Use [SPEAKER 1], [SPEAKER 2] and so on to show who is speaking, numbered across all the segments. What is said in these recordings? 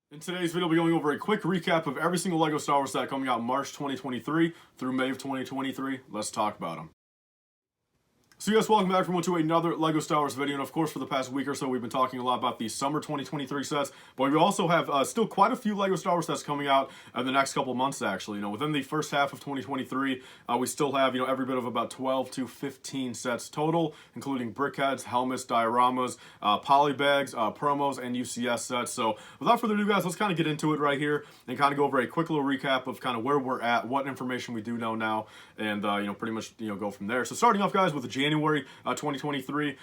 [SPEAKER 1] In today's video, we'll be going over a quick recap of every single LEGO Star Wars set coming out March 2023 through May of 2023. Let's talk about them. So yes, welcome back everyone to another LEGO Star Wars video, and of course for the past week or so we've been talking a lot about the summer 2023 sets, but we also have still quite a few LEGO Star Wars sets coming out in the next couple months actually. Within the first half of 2023, we still have, every bit of about 12 to 15 sets total, including Brickheadz, helmets, dioramas, polybags, promos, and UCS sets. So without further ado guys, let's kind of get into it right here and kind of go over a quick little recap of kind of where we're at, what information we do know now, and pretty much go from there. So starting off guys with the January 2023.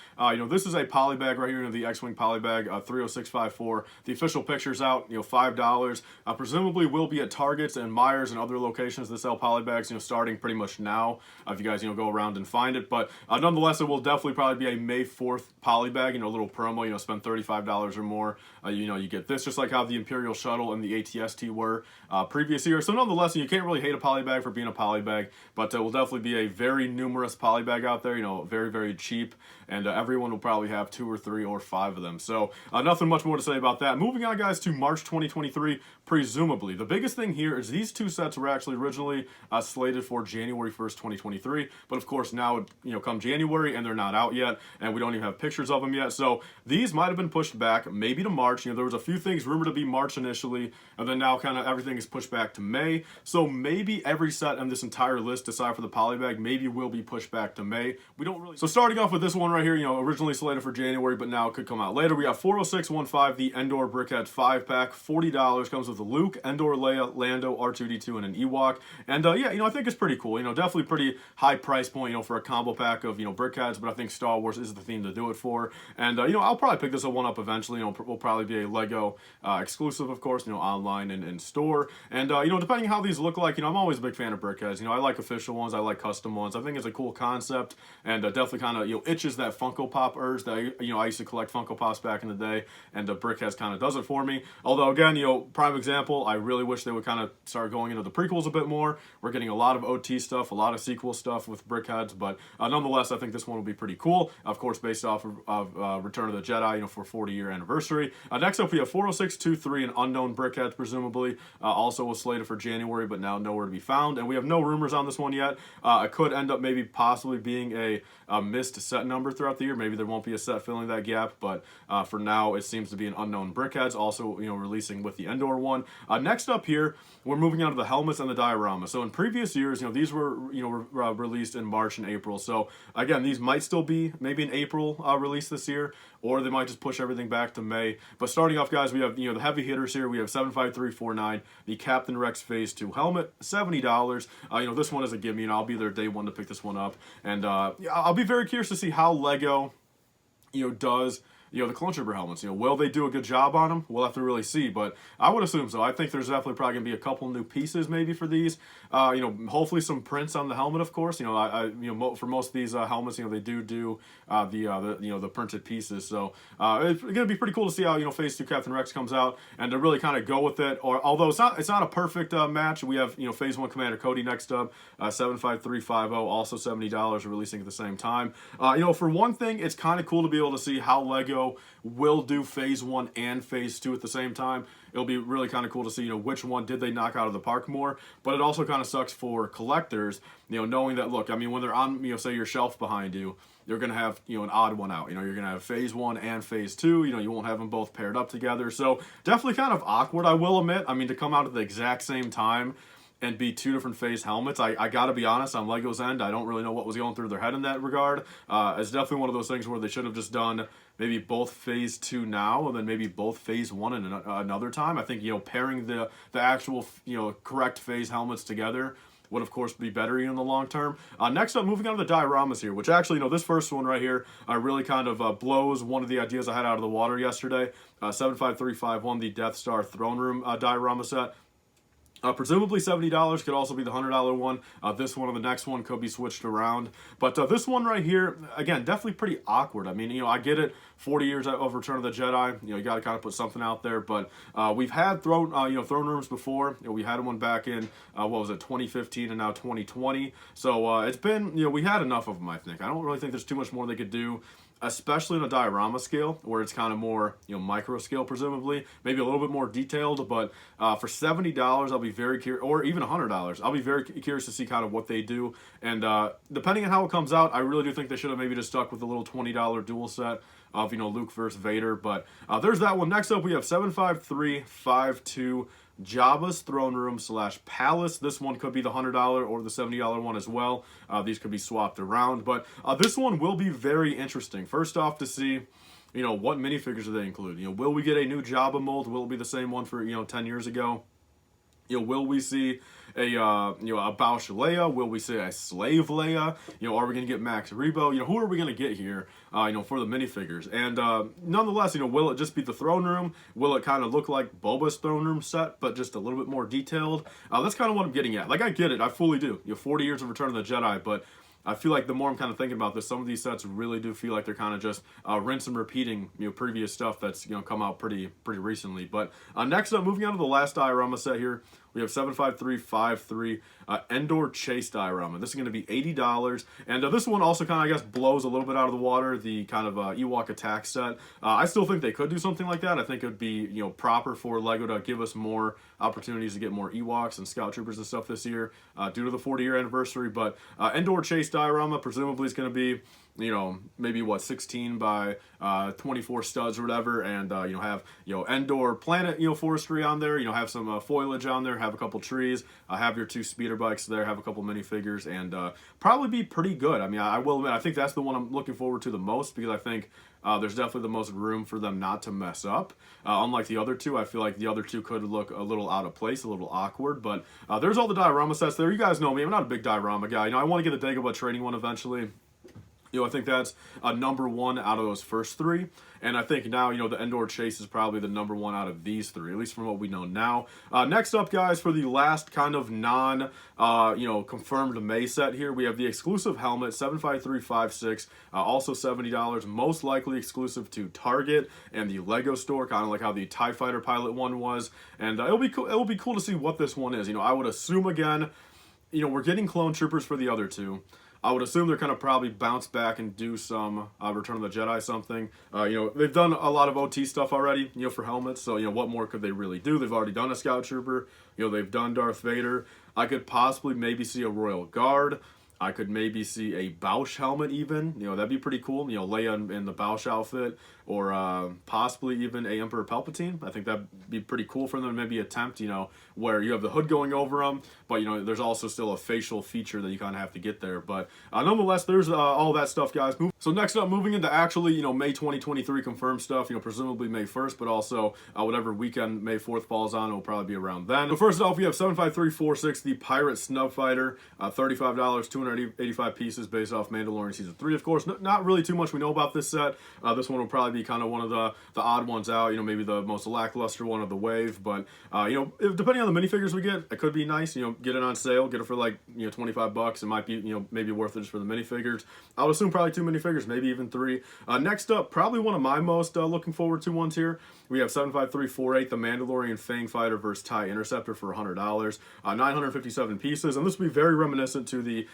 [SPEAKER 1] This is a polybag right here, the X-Wing polybag, 30654. The official picture's out, $5. Presumably will be at Targets and Myers and other locations that sell polybags, starting pretty much now, if you guys, go around and find it. But nonetheless, it will definitely probably be a May 4th polybag, a little promo, spend $35 or more. You get this, just like how the Imperial Shuttle and the ATST were previous year. So nonetheless, you can't really hate a polybag for being a polybag, but it will definitely be a very numerous polybag out there, very, very cheap, and everyone will probably have 2 or 3 or 5 of them. So nothing much more to say about that. Moving on guys to March 2023, presumably. The biggest thing here is these two sets were actually originally slated for January 1st, 2023, but of course now, come January and they're not out yet, and we don't even have pictures of them yet. So these might have been pushed back maybe to March. There was a few things rumored to be March initially, and then now kind of everything is pushed back to May. So maybe every set on this entire list, aside for the polybag, maybe will be pushed back to May. We don't really. So starting off with this one right here, originally slated for January, but now it could come out later. We got 40615, the Endor Brickheadz 5-pack, $40. Comes with a Luke, Endor, Leia, Lando, R2-D2, and an Ewok. And yeah, I think it's pretty cool. Definitely pretty high price point, for a combo pack of, Brickheadz, but I think Star Wars is the theme to do it for. And I'll probably pick this one up eventually. Will probably be a LEGO exclusive, of course, online and in store. And depending how these look like, I'm always a big fan of Brickheadz. I like official ones, I like custom ones. I think it's a cool concept, and definitely kind of itches that Funko Pop urge that I used to collect Funko Pops back in the day, and Brickheadz kind of does it for me. Although again, prime example, I really wish they would kind of start going into the prequels a bit more. We're getting a lot of OT stuff, a lot of sequel stuff with Brickheadz, but nonetheless, I think this one will be pretty cool. Of course, based off of Return of the Jedi, for 40-year anniversary. Next up, we have 40623, an unknown Brickheadz, presumably, also was slated for January, but now nowhere to be found, and we have no rumors on this one yet. It could end up maybe possibly being a missed set number throughout the year. Maybe there won't be a set filling that gap, but for now, it seems to be an unknown Brickheadz, also, releasing with the Endor one. Next up here, we're moving on to the helmets and the diorama. So in previous years, these were, released in March and April. So again, these might still be maybe an April release this year, or they might just push everything back to May. But starting off, guys, we have, the heavy hitters here. We have 75349, the Captain Rex Phase 2 helmet, $70. This one is a gimme, and I'll be there day one to pick this one up. And I'll be very curious to see how LEGO, does the Clone Trooper helmets. Will they do a good job on them? We'll have to really see, but I would assume so. I think there's definitely probably gonna be a couple new pieces maybe for these. Hopefully some prints on the helmet, of course. For most of these helmets, they do the printed pieces. So it's gonna be pretty cool to see how Phase 2 Captain Rex comes out and to really kind of go with it. Or although it's not a perfect match, we have Phase 1 Commander Cody next up, 75350, also $70, releasing at the same time. For one thing, it's kind of cool to be able to see how LEGO will do Phase 1 and Phase 2 at the same time. It'll be really kind of cool to see, which one did they knock out of the park more. But it also kind of sucks for collectors, knowing that, look, when they're on, say your shelf behind you, you're going to have, an odd one out. You're going to have Phase 1 and Phase 2. You won't have them both paired up together. So definitely kind of awkward, I will admit. To come out at the exact same time and be 2 different phase helmets. I gotta be honest, on LEGO's end, I don't really know what was going through their head in that regard. It's definitely one of those things where they should have just done maybe both Phase 2 now, and then maybe both Phase 1 in another time. I think, pairing the actual, correct phase helmets together would, of course, be better in the long term. Next up, moving on to the dioramas here, which actually, this first one right here really kind of blows one of the ideas I had out of the water yesterday. 75351, the Death Star Throne Room diorama set. Presumably $70 could also be the $100 one. This one and the next one could be switched around. But this one right here, again, definitely pretty awkward. I get it, 40 years of Return of the Jedi. You got to kind of put something out there. But we've had throne rooms before. We had one back in, 2015 and now 2020. So it's been, we had enough of them, I think. I don't really think there's too much more they could do. especially in a diorama scale where it's kind of more, micro scale, presumably, maybe a little bit more detailed. But for $70, I'll be very curious, or even $100, I'll be very curious to see kind of what they do. And depending on how it comes out, I really do think they should have maybe just stuck with a little $20 dual set of, Luke versus Vader. But there's that one. Next up, we have 75352 Jabbas Throne Room / Palace. This one could be the $100 or the $70 one as well. These could be swapped around, but this one will be very interesting. First off, to see, what minifigures do they include? Will we get a new Jabba mold? Will it be the same one for 10 years ago? Will we see a Bausch Leia? Will we see a Slave Leia? Are we going to get Max Rebo? Who are we going to get here? For the minifigures? And nonetheless, will it just be the throne room? Will it kind of look like Boba's throne room set, but just a little bit more detailed? That's kind of what I'm getting at. Like, I get it, I fully do. 40 years of Return of the Jedi, but I feel like the more I'm kind of thinking about this, some of these sets really do feel like they're kind of just rinse and repeating, previous stuff that's come out pretty recently. But next up, moving on to the last diorama set here, we have 75353 Endor Chase diorama. This is going to be $80, and this one also kind of, I guess, blows a little bit out of the water, the kind of Ewok attack set. I still think they could do something like that. I think it would be proper for LEGO to give us more opportunities to get more Ewoks and Scout Troopers and stuff this year due to the 40-year anniversary. But Endor Chase diorama presumably is going to be maybe what, 16 by 24 studs or whatever, and have Endor planet forestry on there, have some foliage on there, have a couple trees, have your 2 speeder bikes there, have a couple minifigures, and probably be pretty good. I mean, I will admit, I think that's the one I'm looking forward to the most, because I think there's definitely the most room for them not to mess up. Unlike the other two, I feel like the other two could look a little out of place, a little awkward, but there's all the diorama sets there. You guys know me, I'm not a big diorama guy. I want to get the Dagobah training one eventually. I think that's number 1 out of those first 3. And I think now, the Endor Chase is probably the number 1 out of these 3, at least from what we know now. Next up, guys, for the last kind of confirmed May set here, we have the exclusive helmet, 75356, also $70, most likely exclusive to Target and the LEGO store, kind of like how the TIE Fighter pilot one was. And it'll be cool. It'll be cool to see what this one is. I would assume, again, we're getting clone troopers for the other 2. I would assume they're going to probably bounce back and do some Return of the Jedi something. They've done a lot of OT stuff already, for helmets. So, what more could they really do? They've already done a Scout Trooper. They've done Darth Vader. I could possibly maybe see a Royal Guard. I could maybe see a Bausch helmet even. That'd be pretty cool. Leia in the Bausch outfit, or possibly even a Emperor Palpatine. I think that'd be pretty cool for them to maybe attempt, where you have the hood going over them, but, there's also still a facial feature that you kind of have to get there. But nonetheless, there's all that stuff, guys. So next up, moving into actually, May 2023 confirmed stuff, presumably May 1st, but also whatever weekend May 4th falls on, it'll probably be around then. But first off, we have 75346, the Pirate Snub Fighter, $35, 285 pieces based off Mandalorian Season 3. Of course, not really too much we know about this set. This one will probably be kind of one of the odd ones out, maybe the most lackluster one of the wave. But, depending on the minifigures we get, it could be nice, get it on sale, get it for like, $25. It might be, maybe worth it just for the minifigures. I would assume probably 2 minifigures, maybe even 3. Next up, probably one of my most looking forward to ones here. We have 75348, the Mandalorian Fang Fighter versus TIE Interceptor for $100, 957 pieces, and this will be very reminiscent to the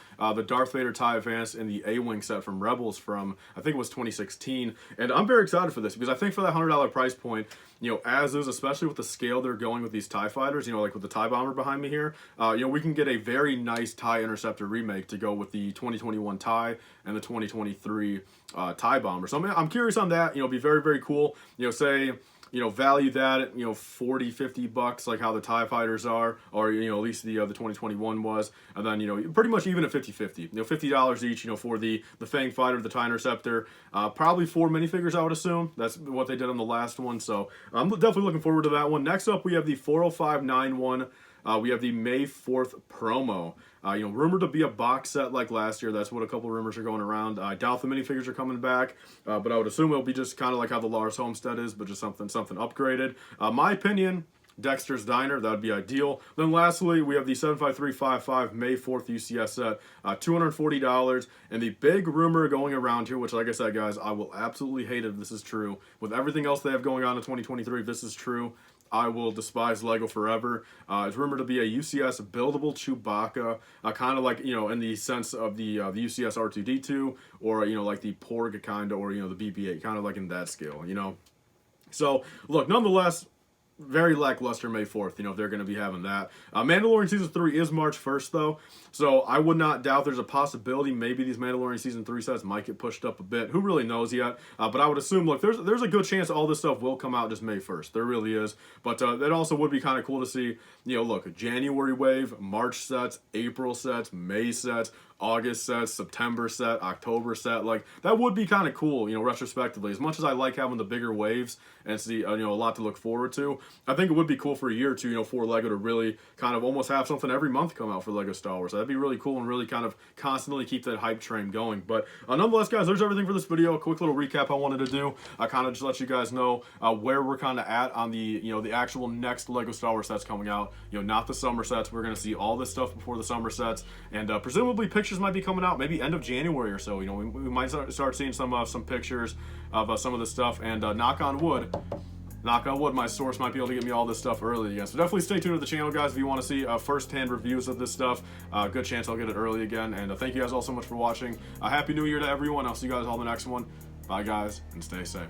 [SPEAKER 1] Darth Vader TIE Advance and the A-Wing set from Rebels from, I think it was 2016, and I'm very excited for this, because I think for that $100 price point, as is, especially with the scale they're going with these TIE fighters, like with the TIE Bomber behind me here, we can get a very nice TIE Interceptor remake to go with the 2021 TIE and the 2023 TIE Bomber. So I'm curious on that. Be very, very cool. Say, value that at, $40-50, like how the TIE Fighters are, or, at least the 2021 was, and then, pretty much even at 50-50, $50 each, for the Fang Fighter, the TIE Interceptor, probably 4 minifigures, I would assume. That's what they did on the last one, so I'm definitely looking forward to that one. Next up, we have the 40591, we have the May 4th promo. Rumored to be a box set like last year. That's what a couple rumors are going around. I doubt the minifigures are coming back, but I would assume it'll be just kind of like how the Lars Homestead is, but just something upgraded. My opinion, Dexter's Diner, that would be ideal. Then lastly, we have the 75355 May 4th UCS set, $240. And the big rumor going around here, which, like I said, guys, I will absolutely hate it if this is true. With everything else they have going on in 2023, if this is true, I will despise Lego forever. It's rumored to be a UCS Buildable Chewbacca, kind of like, you know, in the sense of the UCS R2D2, or, you know, like the porg kind of, or, you know, the BB-8, kind of like in that scale, you know. So, look, nonetheless, very lackluster May 4th, you know, if they're going to be having that. Mandalorian Season 3 is March 1st, though, so I would not doubt there's a possibility maybe these Mandalorian Season 3 sets might get pushed up a bit. Who really knows yet? But I would assume, look, there's a good chance all this stuff will come out just May 1st. There really is. But that also would be kind of cool to see, you know, look, January wave, March sets, April sets, May sets, August set, September set, October set. Like, that would be kind of cool, you know, retrospectively. As much as I like having the bigger waves and see, you know, a lot to look forward to, I think it would be cool for a year or two, you know, for Lego to really kind of almost have something every month come out for Lego Star Wars. That'd be really cool and really kind of constantly keep that hype train going. But nonetheless, guys, there's everything for this video. A quick little recap I wanted to do. I kind of just let you guys know where we're kind of at on the, you know, the actual next Lego Star Wars sets coming out. You know, not the summer sets. We're going to see all this stuff before the summer sets, and presumably pictures might be coming out maybe end of January or so. You know, we might start seeing some pictures of some of this stuff, and knock on wood, my source might be able to get me all this stuff early again. So definitely stay tuned to the channel, guys, if you want to see first-hand reviews of this stuff. Good chance I'll get it early again. And thank you guys all so much for watching. Happy New Year to everyone. I'll see you guys all in the next one. Bye, guys, and stay safe.